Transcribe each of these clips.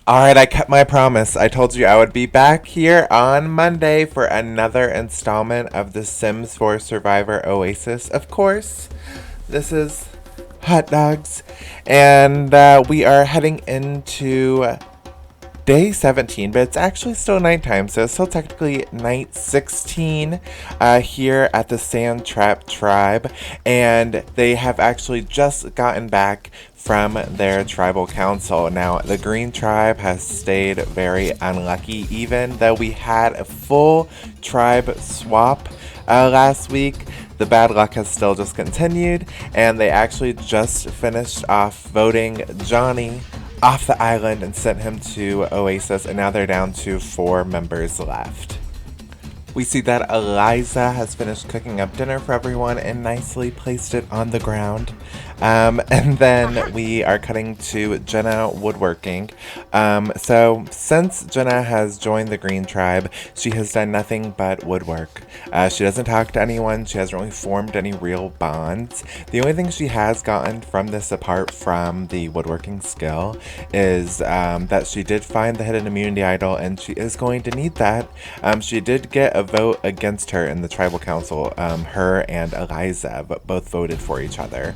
Alright, I kept my promise. I told you I would be back here on Monday for another installment of The Sims 4 Survivor Oasis. Of course, this is hot dogs. And we are heading into day 17, but it's actually still nighttime, so it's still technically night 16 here at the Sand Trap Tribe, and they have actually just gotten back from their tribal council. Now, the Green Tribe has stayed very unlucky, even though we had a full tribe swap last week. The bad luck has still just continued, and they actually just finished off voting Johnny off the island and sent him to Oasis, and now they're down to 4 members left. We see that Eliza has finished cooking up dinner for everyone and nicely placed it on the ground. And then we are cutting to Jenna woodworking. So since Jenna has joined the Green Tribe, she has done nothing but woodwork. She doesn't talk to anyone. She hasn't really formed any real bonds. The only thing she has gotten from this, apart from the woodworking skill, is that she did find the hidden immunity idol, and she is going to need that. She did get a vote against her in the tribal council. Her and Eliza both voted for each other.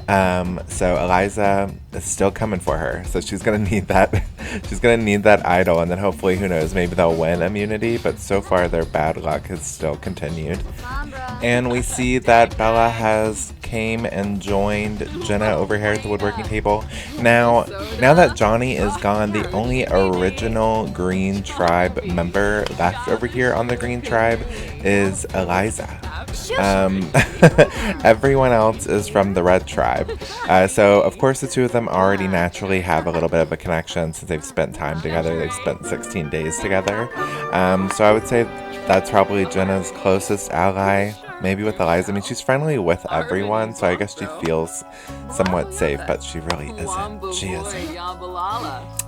So Eliza is still coming for her. So she's gonna need that. She's gonna need that idol, and then hopefully, who knows, maybe they'll win immunity. But so far, their bad luck has still continued. And we see that Bella has came and joined Jenna over here at the woodworking table. Now that Johnny is gone, the only original Green Tribe member left over here on the Green Tribe is Eliza. Everyone else is from the Red Tribe. So, of course, the two of them already naturally have a little bit of a connection since they've spent time together. They've spent 16 days together. So I would say that's probably Jenna's closest ally. Maybe with Eliza. I mean, she's friendly with everyone, so I guess she feels somewhat safe, but she really isn't. She isn't.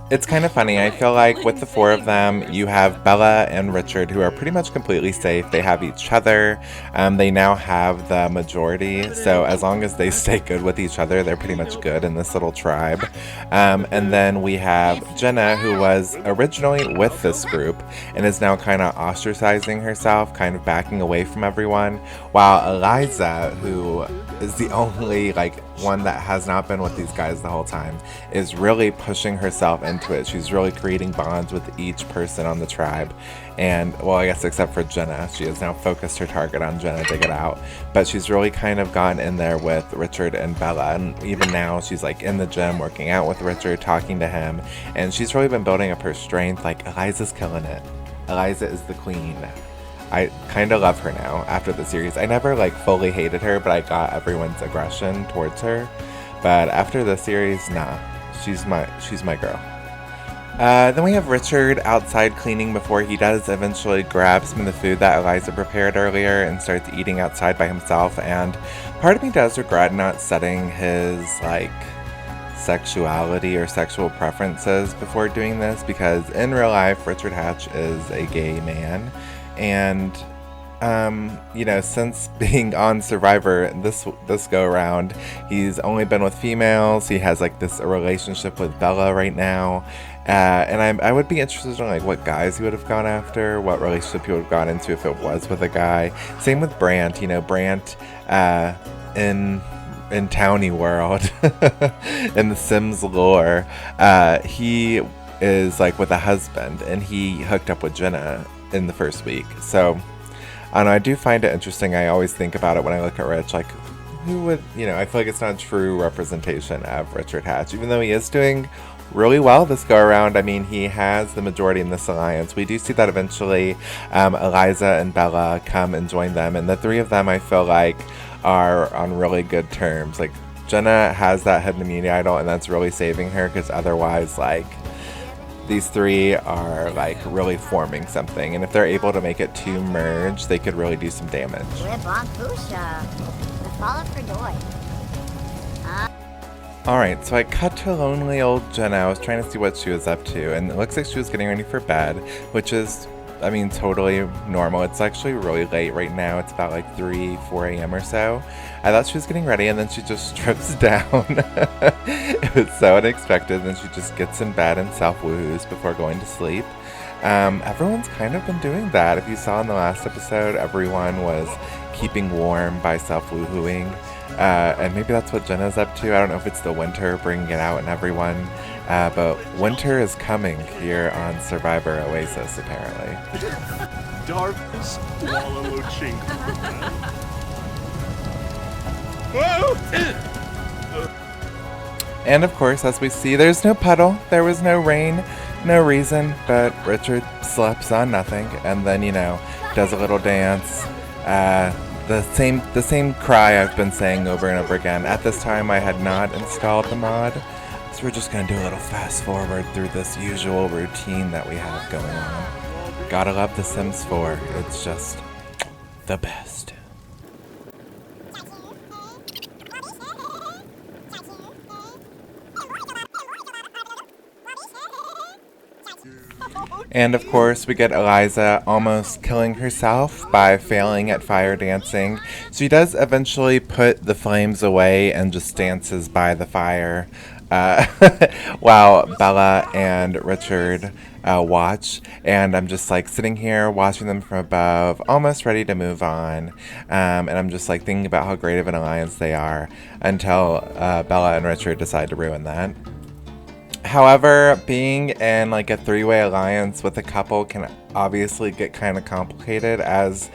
It's kind of funny. I feel like with the 4 of them, you have Bella and Richard, who are pretty much completely safe. They have each other. They now have the majority, so as long as they stay good with each other, they're pretty much good in this little tribe. And then we have Jenna, who was originally with this group and is now kind of ostracizing herself, kind of backing away from everyone, while Eliza, who is the only one that has not been with these guys the whole time, is really pushing herself into it. She's really creating bonds with each person on the tribe. And, well, I guess except for Jenna. She has now focused her target on Jenna to get out. But she's really kind of gone in there with Richard and Bella. And even now, she's in the gym working out with Richard, talking to him. And she's really been building up her strength. Eliza's killing it. Eliza is the queen. I kind of love her now after the series. I never fully hated her, but I got everyone's aggression towards her. But after the series, nah, she's my girl. Then we have Richard outside cleaning before he does eventually grab some of the food that Eliza prepared earlier and starts eating outside by himself. And part of me does regret not setting his sexuality or sexual preferences before doing this, because in real life, Richard Hatch is a gay man. And, since being on Survivor this go around, he's only been with females. He has this relationship with Bella right now. And I would be interested in what guys he would have gone after, what relationship he would have gone into if it was with a guy. Same with Brant. Brant in Townie World, in the Sims lore, he is with a husband, and he hooked up with Jenna in the first week. So I don't know, I do find it interesting. I always think about it when I look at Rich, who would, I feel like it's not a true representation of Richard Hatch, even though he is doing really well this go around. I mean, he has the majority in this alliance. We do see that eventually Eliza and Bella come and join them, and the 3 of them I feel are on really good terms. Jenna has that hidden immunity idol, and that's really saving her, because otherwise these 3 are really forming something, and if they're able to make it to merge, they could really do some damage. Alright, so I cut to lonely old Jenna. I was trying to see what she was up to, and it looks like she was getting ready for bed, which is I mean, totally normal. It's actually really late right now. It's about like 3, 4 a.m. or so. I thought she was getting ready and then she just strips down. It was so unexpected. And then she just gets in bed and self-woohoos before going to sleep. Everyone's kind of been doing that. If you saw in the last episode, everyone was keeping warm by self-woohooing. And maybe that's what Jenna's up to. I don't know if it's the winter bringing it out in everyone. But winter is coming here on Survivor Oasis, apparently. Darkness, And of course, as we see, there's no puddle. There was no rain, no reason, but Richard slept on nothing, and then, does a little dance. The same cry I've been saying over and over again. At this time, I had not installed the mod. So we're just going to do a little fast forward through this usual routine that we have going on. Gotta love The Sims 4. It's just the best. And of course, we get Eliza almost killing herself by failing at fire dancing. She does eventually put the flames away and just dances by the fire. While Bella and Richard watch, and I'm just like sitting here watching them from above, almost ready to move on, and I'm just like thinking about how great of an alliance they are until Bella and Richard decide to ruin that. However, being in like a three-way alliance with a couple can obviously get kind of complicated as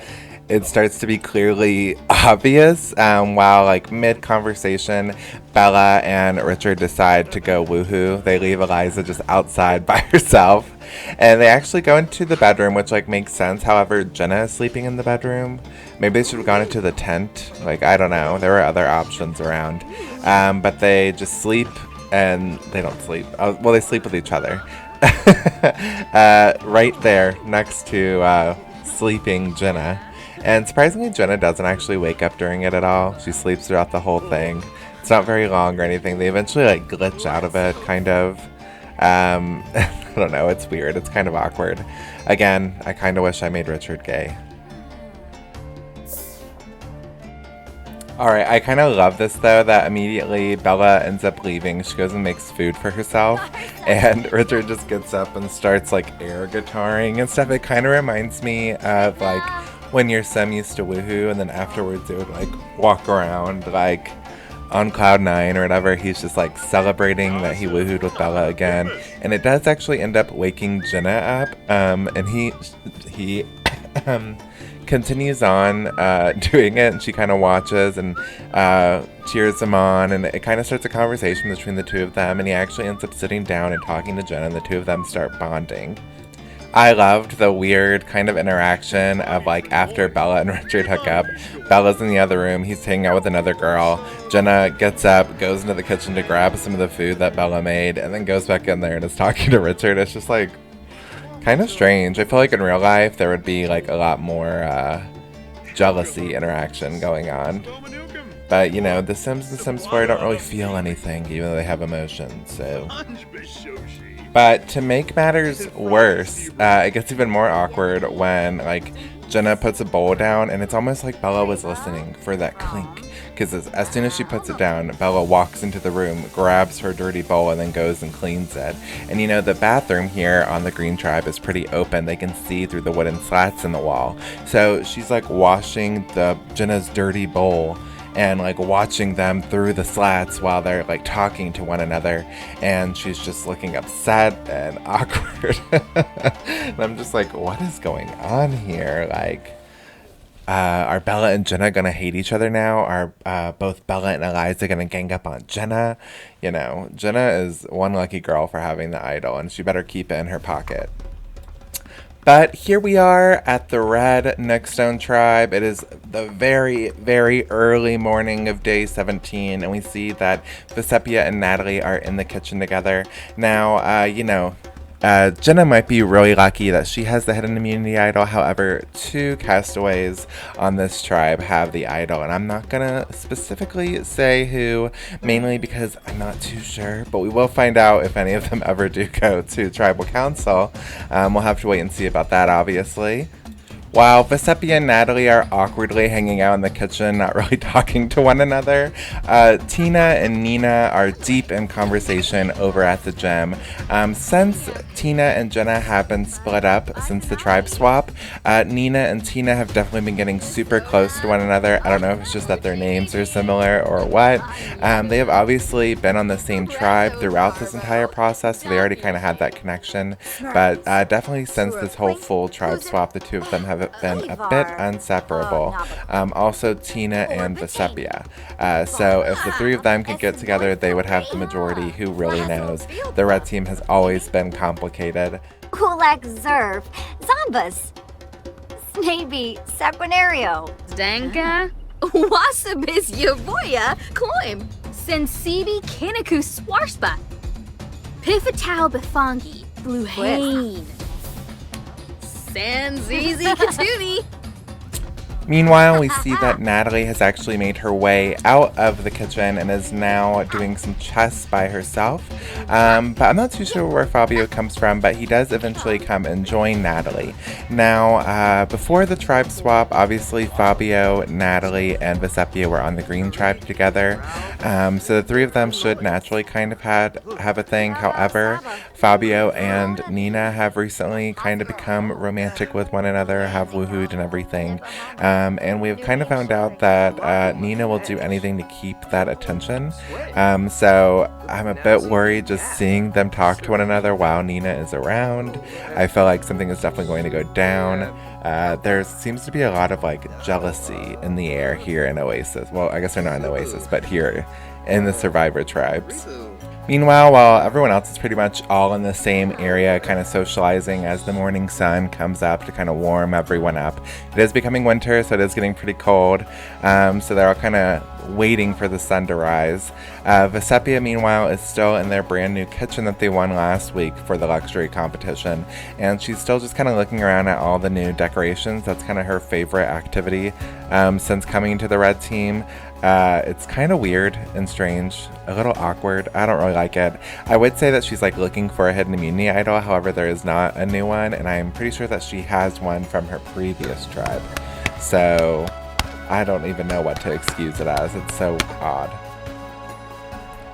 it starts to be clearly obvious. While like mid-conversation, Bella and Richard decide to go woohoo. They leave Eliza just outside by herself. And they actually go into the bedroom, which like makes sense. However, Jenna is sleeping in the bedroom. Maybe they should have gone into the tent. Like, I don't know. There were other options around. But they just sleep, and they don't sleep. Well, they sleep with each other. Right there next to sleeping Jenna. And surprisingly, Jenna doesn't actually wake up during it at all. She sleeps throughout the whole thing. It's not very long or anything. They eventually like glitch out of it, kind of. I don't know. It's weird. It's kind of awkward. Again, I kind of wish I made Richard gay. Alright, I kind of love this though, that immediately Bella ends up leaving. She goes and makes food for herself, and Richard just gets up and starts like air guitaring and stuff. It kind of reminds me of like when your sim used to woohoo and then afterwards it would like walk around like on cloud 9 or whatever. He's just like celebrating that he woohooed with Bella again, and it does actually end up waking Jenna up, and he continues on doing it, and she kind of watches and cheers him on, and it kind of starts a conversation between the two of them, and he actually ends up sitting down and talking to Jenna, and the two of them start bonding. I loved the weird kind of interaction of like after Bella and Richard hook up, Bella's in the other room, he's hanging out with another girl, Jenna gets up, goes into the kitchen to grab some of the food that Bella made, and then goes back in there and is talking to Richard. It's just like kind of strange. I feel like in real life there would be like a lot more jealousy interaction going on. But you know, The Sims 4 don't really feel anything, even though they have emotions, so. But to make matters worse, it gets even more awkward when like Jenna puts a bowl down, and it's almost like Bella was listening for that clink. Because as soon as she puts it down, Bella walks into the room, grabs her dirty bowl, and then goes and cleans it. And you know, the bathroom here on the Green Tribe is pretty open. They can see through the wooden slats in the wall. So she's like washing Jenna's dirty bowl and like watching them through the slats while they're like talking to one another, and she's just looking upset and awkward. And I'm just like, what is going on here? Like, are Bella and Jenna gonna hate each other now? Are both Bella and Eliza gonna gang up on Jenna? You know, Jenna is one lucky girl for having the idol, and she better keep it in her pocket. But here we are at the Red Neckstone Tribe. It is the very, very early morning of day 17, and we see that Vesepia and Natalie are in the kitchen together. Now, you know, Jenna might be really lucky that she has the hidden immunity idol. However, 2 castaways on this tribe have the idol, and I'm not gonna specifically say who, mainly because I'm not too sure, but we will find out if any of them ever do go to tribal council. We'll have to wait and see about that, obviously. While Vecepia and Natalie are awkwardly hanging out in the kitchen, not really talking to one another, Tina and Nina are deep in conversation over at the gym. Since Tina and Jenna have been split up since the tribe swap, Nina and Tina have definitely been getting super close to one another. I don't know if it's just that their names are similar or what. They have obviously been on the same tribe throughout this entire process, so they already kind of had that connection. But definitely since this whole full tribe swap, the 2 of them have been a bit inseparable. Also Tina and Vecepia. So if the 3 of them could get together, they would have the majority. Who really knows? The red team has always been complicated. Kulak Zerv, Zambas, Snaby, Sequinario, Zdanka, Wasabis Yavoya, Cloim, Sensibi Kinaku Swarspa, Piffatau Bifangi, Blue Hain, Sanzizi Katuni. Meanwhile, we see that Natalie has actually made her way out of the kitchen and is now doing some chess by herself. But I'm not too sure where Fabio comes from, but he does eventually come and join Natalie. Now, before the tribe swap, obviously Fabio, Natalie, and Vecepia were on the green tribe together. So the 3 of them should naturally kind of have a thing. However, Fabio and Nina have recently kind of become romantic with one another, have woohooed and everything. And we have kind of found out that Nina will do anything to keep that attention. So I'm a bit worried just seeing them talk to one another while Nina is around. I feel like something is definitely going to go down. There seems to be a lot of like jealousy in the air here in Oasis. Well, I guess they're not in Oasis, but here in the Survivor tribes. Meanwhile, while everyone else is pretty much all in the same area, kind of socializing as the morning sun comes up to kind of warm everyone up. It is becoming winter, so it is getting pretty cold. So they're all kind of waiting for the sun to rise. Vecepia, meanwhile, is still in their brand new kitchen that they won last week for the luxury competition. And she's still just kind of looking around at all the new decorations. That's kind of her favorite activity since coming to the red team. It's kind of weird and strange, a little awkward. I don't really like it. I would say that she's like looking for a hidden immunity idol, however there is not a new one, and I'm pretty sure that she has one from her previous tribe. So I don't even know what to excuse it as. It's so odd.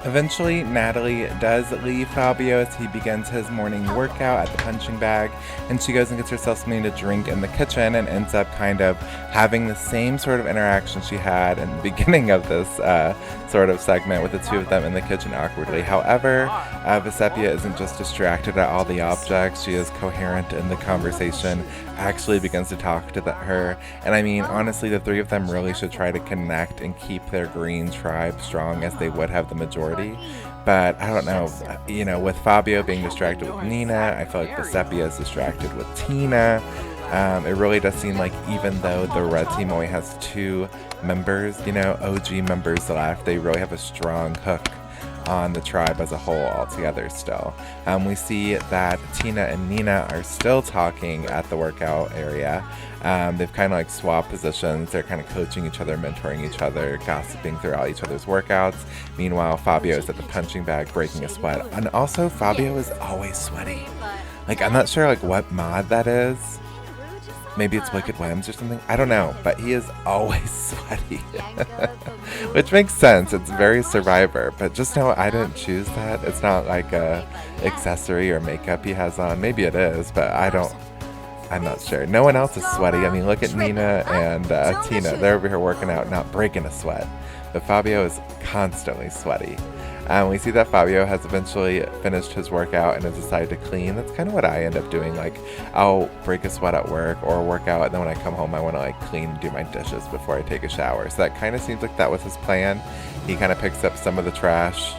Eventually, Natalie does leave Fabio as he begins his morning workout at the punching bag, and she goes and gets herself something to drink in the kitchen and ends up kind of having the same sort of interaction she had in the beginning of this sort of segment with the 2 of them in the kitchen awkwardly. However, Vecepia isn't just distracted at all the objects, she is coherent in the conversation, actually begins to talk to her, and I mean, honestly, the 3 of them really should try to connect and keep their green tribe strong as they would have the majority. But I don't know, you know, with Fabio being distracted with Nina, I feel like Vecepia is distracted with Tina. It really does seem like even though the red team only has 2 members, you know, OG members left, they really have a strong hook on the tribe as a whole altogether still. We see that Tina and Nina are still talking at the workout area. They've kind of like swapped positions. They're kind of coaching each other, mentoring each other, gossiping throughout each other's workouts. Meanwhile, Fabio is at the punching bag breaking a sweat. And also, Fabio is always sweaty. Like, I'm not sure like what mod that is. Maybe it's Wicked Whims or something. I don't know, but he is always sweaty. Which makes sense. It's very Survivor, but just know I didn't choose that. It's not like a accessory or makeup he has on. Maybe it is, but I'm not sure. No one else is sweaty. I mean, look at Nina and Tina. They're over here working out, not breaking a sweat. But Fabio is constantly sweaty. We see that Fabio has eventually finished his workout and has decided to clean. That's kind of what I end up doing. Like, I'll break a sweat at work or work out, and then when I come home, I want to like clean and do my dishes before I take a shower. So that kind of seems like that was his plan. He kind of picks up some of the trash.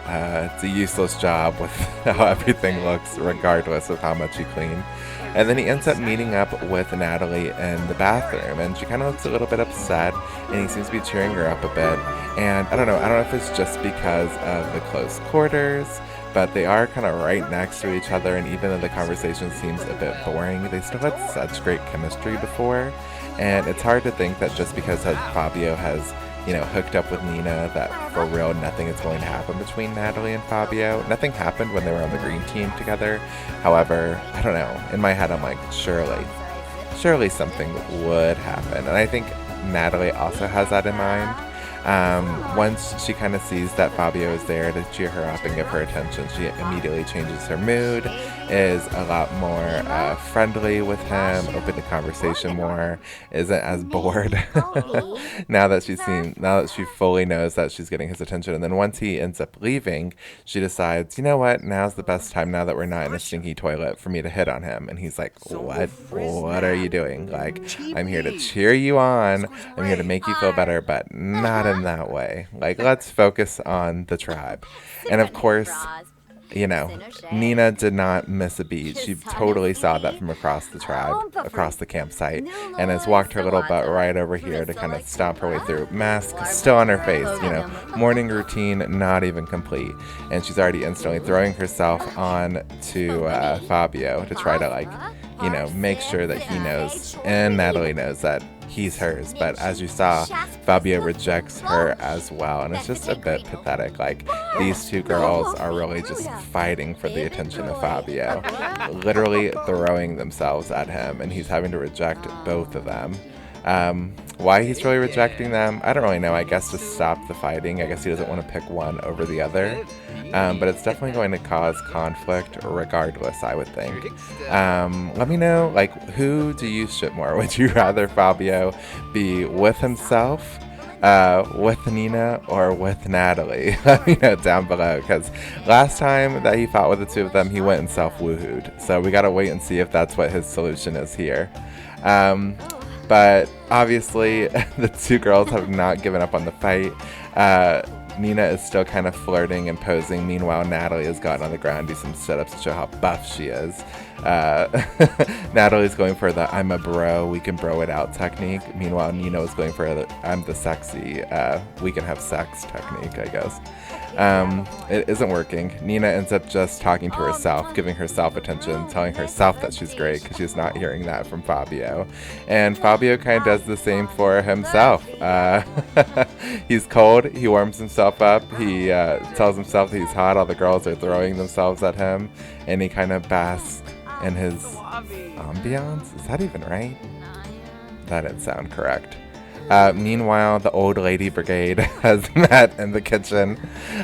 It's a useless job with how everything looks, regardless of how much you clean. And then he ends up meeting up with Natalie in the bathroom, and she kind of looks a little bit upset, and he seems to be cheering her up a bit. And I don't know if it's just because of the close quarters, but they are kind of right next to each other, and even though the conversation seems a bit boring, they still had such great chemistry before. And it's hard to think that just because Fabio has, you know, hooked up with Nina, that for real nothing is going to happen between Natalie and Fabio. Nothing happened when they were on the green team together. However, I don't know, in my head I'm like, surely something would happen. And I think Natalie also has that in mind. Once she kind of sees that Fabio is there to cheer her up and give her attention, she immediately changes her mood, is a lot more friendly with him, open to conversation more, isn't as bored now that she fully knows that she's getting his attention. And then once he ends up leaving, she decides, you know what, now's the best time, now that we're not in a stinky toilet, for me to hit on him. And he's like, what are you doing? Like, I'm here to cheer you on, I'm here to make you feel better, but not in that way. Like, let's focus on the tribe. And of course, you know, Nina did not miss a beat. She totally saw that from across the tribe, across the campsite, and has walked her little butt right over here to kind of stomp her way through. Mask still on her face, you know, morning routine not even complete. And she's already instantly throwing herself on to Fabio to try to, like, you know, make sure that he knows and Natalie knows that he's hers. But as you saw, Fabio rejects her as well, and it's just a bit pathetic. Like, these two girls are really just fighting for the attention of Fabio, literally throwing themselves at him, and he's having to reject both of them. Why he's really rejecting them, I don't really know. I guess to stop the fighting. I guess he doesn't want to pick one over the other. But it's definitely going to cause conflict regardless, I would think. Let me know, like, who do you ship more? Would you rather Fabio be with himself, with Nina, or with Natalie? Let me know down below, because last time that he fought with the two of them, he went and self-woohooed. So we gotta wait and see if that's what his solution is here. But obviously, the two girls have not given up on the fight. Nina is still kind of flirting and posing. Meanwhile, Natalie has gotten on the ground, do some sit-ups to show how buff she is. Natalie's going for the I'm a bro, we can bro it out technique. Meanwhile, Nina was going for the I'm the sexy, we can have sex technique, I guess. It isn't working. Nina ends up just talking to herself, giving herself attention, telling herself that she's great because she's not hearing that from Fabio. And Fabio kind of does the same for himself. He's cold, he warms himself up, he tells himself that he's hot, all the girls are throwing themselves at him, and he kind of basks in his ambiance. Is that even right? That didn't sound correct. Meanwhile, the old lady brigade has met in the kitchen.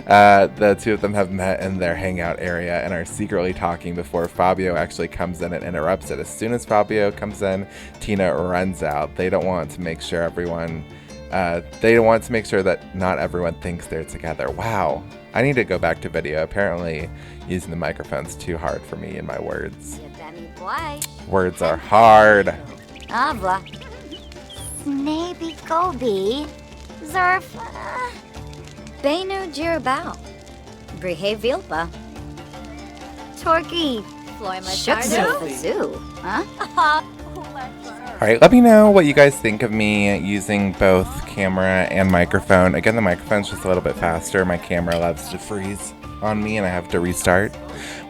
The two of them have met in their hangout area and are secretly talking before Fabio actually comes in and interrupts it. As soon as Fabio comes in, Tina runs out. They don't want to make sure that not everyone thinks they're together. Wow. I need to go back to video. Apparently, using the microphone's too hard for me in my words. Words are hard. Avla. Snaby Gobi. Zerf. Benu Jirabao. Brihe Vilpa. Torky. Shukzu. Huh? Alright, let me know what you guys think of me using both camera and microphone. Again, the microphone's just a little bit faster. My camera loves to freeze on me and I have to restart,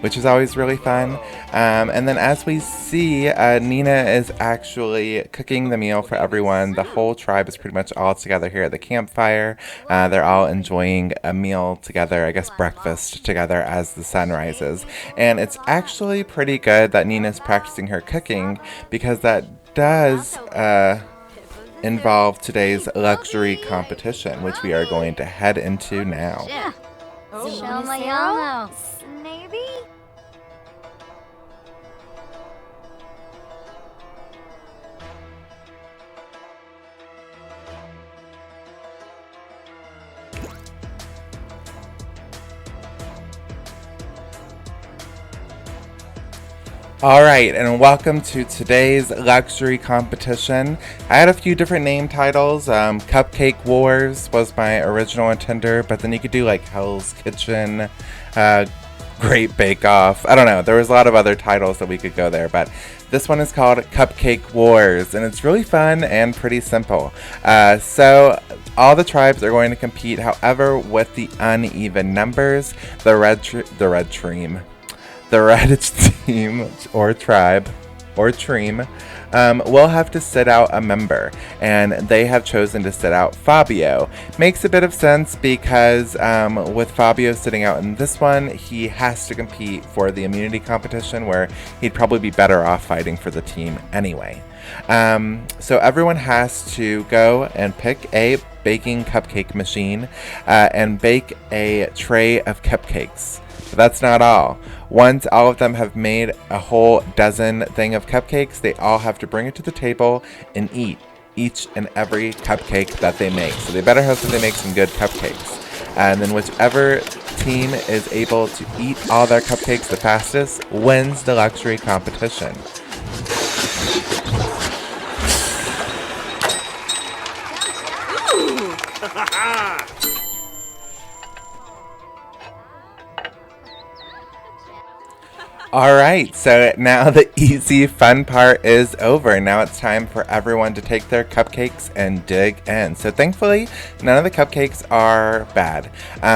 which is always really fun. And then as we see, Nina is actually cooking the meal for everyone. The whole tribe is pretty much all together here at the campfire. They're all enjoying a meal together, I guess breakfast together as the sun rises. And it's actually pretty good that Nina's practicing her cooking because that does involve today's luxury competition, which we are going to head into now. Shamayama. Snaby? All right, and welcome to today's luxury competition. I had a few different name titles. Cupcake Wars was my original intender, but then you could do like Hell's Kitchen, Great Bake Off. I don't know. There was a lot of other titles that we could go there, but this one is called Cupcake Wars, and it's really fun and pretty simple. So all the tribes are going to compete. However, with the uneven numbers, the red team or tribe or team will have to sit out a member, and they have chosen to sit out Fabio. Makes a bit of sense because with Fabio sitting out in this one, he has to compete for the immunity competition where he'd probably be better off fighting for the team anyway. So everyone has to go and pick a baking cupcake machine and bake a tray of cupcakes. But that's not all. Once all of them have made a whole dozen thing of cupcakes, they all have to bring it to the table and eat each and every cupcake that they make. So they better hope that they make some good cupcakes. And then whichever team is able to eat all their cupcakes the fastest wins the luxury competition. Alright, so now the easy fun part is over. Now it's time for everyone to take their cupcakes and dig in. So thankfully, none of the cupcakes are bad.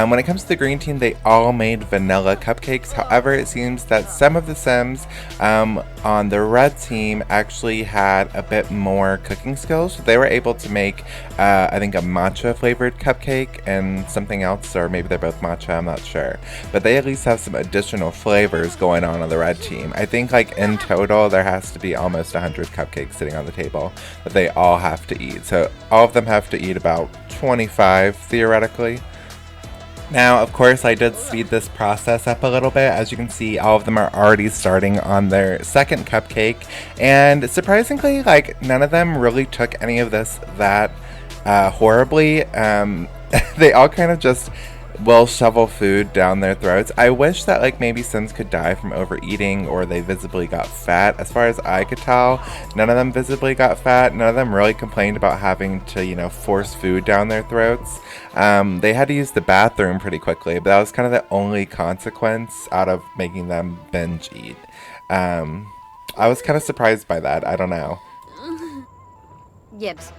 When it comes to the green team, they all made vanilla cupcakes. However, it seems that some of the Sims on the red team actually had a bit more cooking skills. So they were able to make, I think, a matcha flavored cupcake and something else, or maybe they're both matcha, I'm not sure. But they at least have some additional flavors going on the red team. I think like in total there has to be almost 100 cupcakes sitting on the table that they all have to eat. So all of them have to eat about 25 theoretically. Now, of course, I did speed this process up a little bit. As you can see, all of them are already starting on their second cupcake, and surprisingly, like, none of them really took any of this that horribly. They all kind of just will shovel food down their throats. I wish that like maybe Sims could die from overeating or they visibly got fat. As far as I could tell, none of them visibly got fat. None of them really complained about having to, you know, force food down their throats. They had to use the bathroom pretty quickly, but that was kind of the only consequence out of making them binge eat. I was kind of surprised by that. I don't know. Yibs.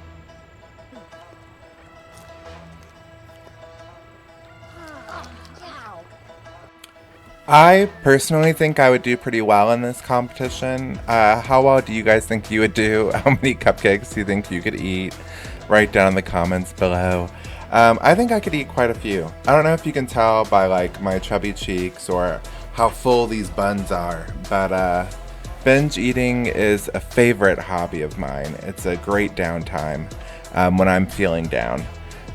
I personally think I would do pretty well in this competition. How well do you guys think you would do? How many cupcakes do you think you could eat? Write down in the comments below. I think I could eat quite a few. I don't know if you can tell by like my chubby cheeks or how full these buns are, but binge eating is a favorite hobby of mine. It's a great downtime when I'm feeling down.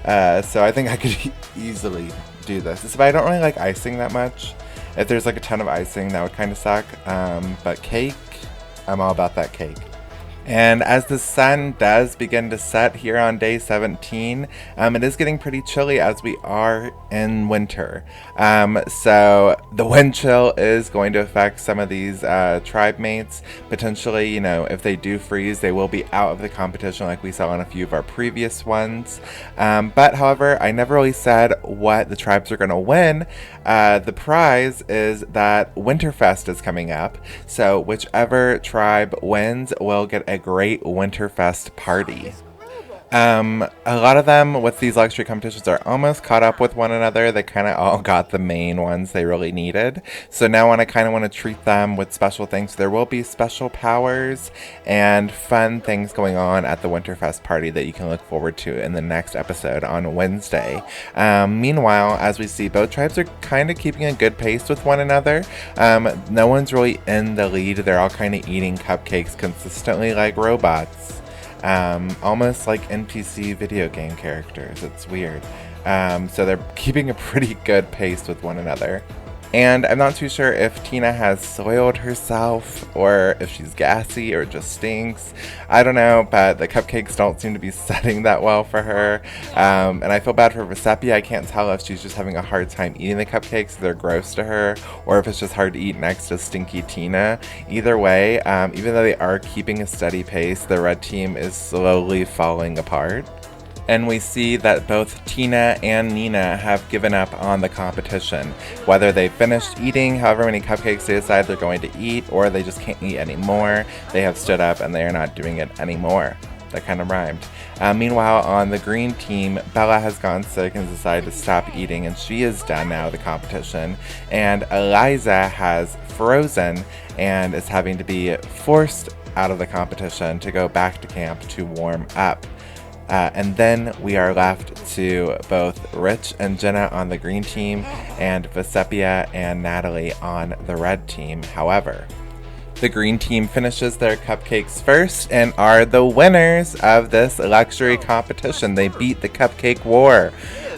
So I think I could easily do this. But I don't really like icing that much. If there's like a ton of icing, that would kind of suck. But cake, I'm all about that cake. And as the sun does begin to set here on day 17, it is getting pretty chilly as we are in winter. So the wind chill is going to affect some of these tribe mates. Potentially, you know, if they do freeze, they will be out of the competition like we saw in a few of our previous ones. But however, I never really said what the tribes are going to win. The prize is that Winterfest is coming up. So whichever tribe wins will get a great Winterfest party. A lot of them with these luxury competitions are almost caught up with one another. They kind of all got the main ones they really needed. So now I kind of want to treat them with special things. There will be special powers and fun things going on at the Winterfest party that you can look forward to in the next episode on Wednesday. Meanwhile, as we see, both tribes are kind of keeping a good pace with one another. No one's really in the lead. They're all kind of eating cupcakes consistently like robots. Almost like NPC video game characters. It's weird. So they're keeping a pretty good pace with one another. And I'm not too sure if Tina has soiled herself or if she's gassy or just stinks. I don't know, but the cupcakes don't seem to be setting that well for her. And I feel bad for Vesepi. I can't tell if she's just having a hard time eating the cupcakes, they're gross to her, or if it's just hard to eat next to stinky Tina. Either way, even though they are keeping a steady pace, the red team is slowly falling apart. and we see that both Tina and Nina have given up on the competition. Whether they finished eating however many cupcakes they decide they're going to eat, or they just can't eat anymore, they have stood up and they are not doing it anymore. That kind of rhymed. Meanwhile, on the green team, Bella has gotten sick and decided to stop eating, and she is done now with the competition. And Eliza has frozen and is having to be forced out of the competition to go back to camp to warm up. And then we are left to both Rich and Jenna on the green team and Vesepia and Natalie on the red team. However, the green team finishes their cupcakes first and are the winners of this luxury competition. They beat the cupcake war.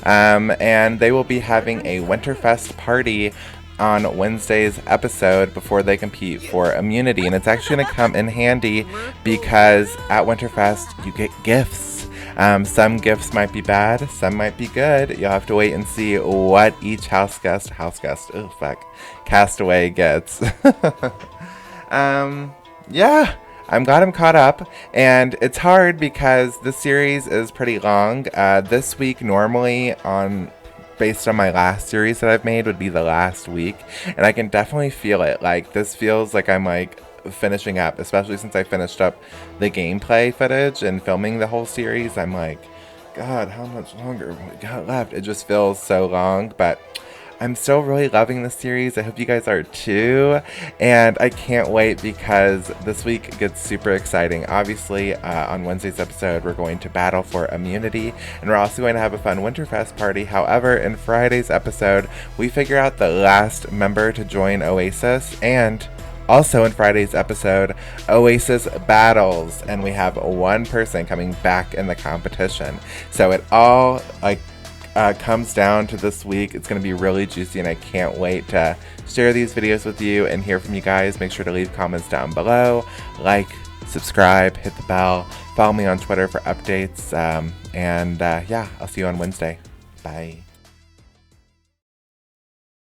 And they will be having a Winterfest party on Wednesday's episode before they compete for immunity. And it's actually going to come in handy because at Winterfest you get gifts. Some gifts might be bad, some might be good. You'll have to wait and see what each castaway gets. Yeah, I'm glad I'm caught up, and it's hard because the series is pretty long. This week normally based on my last series that I've made would be the last week, and I can definitely feel it. Like, this feels like I'm like finishing up, especially since I finished up the gameplay footage and filming the whole series. I'm like, God, how much longer have we got left? It just feels so long, but I'm still really loving the series. I hope you guys are too, and I can't wait because this week gets super exciting. Obviously, on Wednesday's episode, we're going to battle for immunity, and we're also going to have a fun Winterfest party. However, in Friday's episode, we figure out the last member to join Oasis, and also in Friday's episode, Oasis battles, and we have one person coming back in the competition. So it all comes down to this week. It's going to be really juicy, and I can't wait to share these videos with you and hear from you guys. Make sure to leave comments down below, like, subscribe, hit the bell, follow me on Twitter for updates, and yeah, I'll see you on Wednesday. Bye.